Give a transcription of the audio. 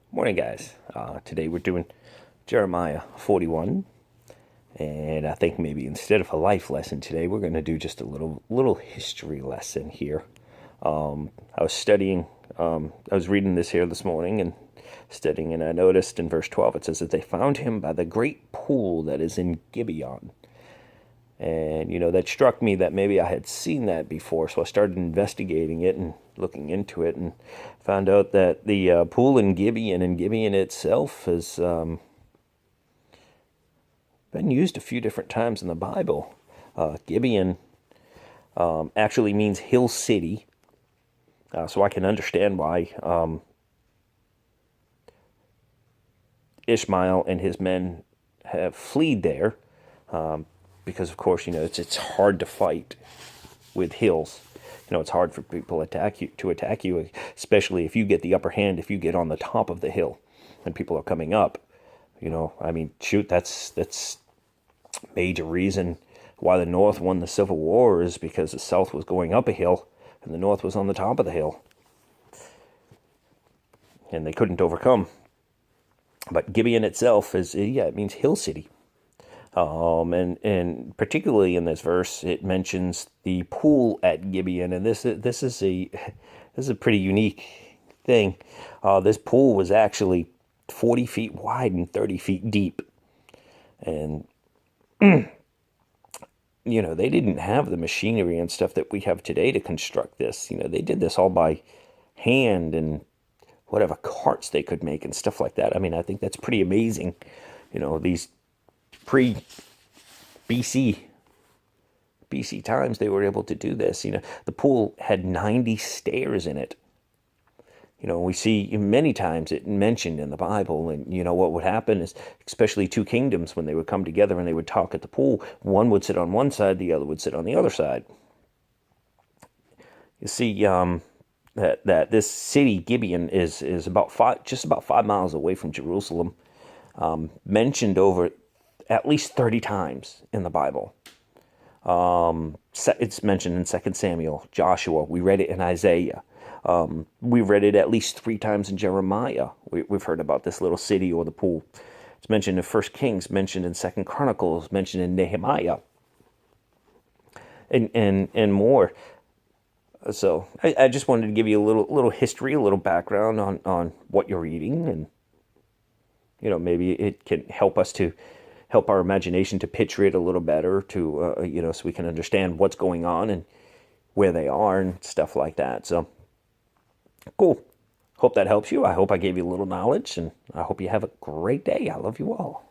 Morning, guys. Today we're doing Jeremiah 41, and I think maybe instead of a life lesson today, we're going to do just a little history lesson here. I was studying, I was reading this here this morning and studying, and I noticed in verse 12 it says that they found him by the great pool that is in Gibeon. And, that struck me that maybe I had seen that before. So I started investigating it and looking into it and found out that the pool in Gibeon and Gibeon itself has been used a few different times in the Bible. Gibeon actually means hill city. So I can understand why Ishmael and his men have fled there. Because of course, it's hard to fight with hills. It's hard for people to attack you, especially if you get the upper hand, if you get on the top of the hill and people are coming up. Shoot, that's major reason why the North won the Civil War, is because the South was going up a hill and the North was on the top of the hill. And they couldn't overcome. But Gibeon itself it means hill city. And particularly in this verse, it mentions the pool at Gibeon, and this is a pretty unique thing. This pool was actually 40 feet wide and 30 feet deep, and they didn't have the machinery and stuff that we have today to construct this. They did this all by hand and whatever carts they could make and stuff like that. I think that's pretty amazing. These pre-BC times, they were able to do this. The pool had 90 stairs in it. We see many times it mentioned in the Bible, and what would happen is, especially two kingdoms, when they would come together and they would talk at the pool, one would sit on one side, the other would sit on the other side. You see, that this city Gibeon is just about 5 miles away from Jerusalem, mentioned over at least 30 times in the Bible. It's mentioned in 2 Samuel, Joshua. We read it in Isaiah. We read it at least 3 times in Jeremiah. We've heard about this little city or the pool. It's mentioned in 1 Kings, mentioned in 2 Chronicles, mentioned in Nehemiah, and more. So I just wanted to give you a little history, a little background on what you're reading, and maybe it can help our imagination to picture it a little better, so we can understand what's going on and where they are and stuff like that. So, cool. Hope that helps you. I hope I gave you a little knowledge, and I hope you have a great day. I love you all.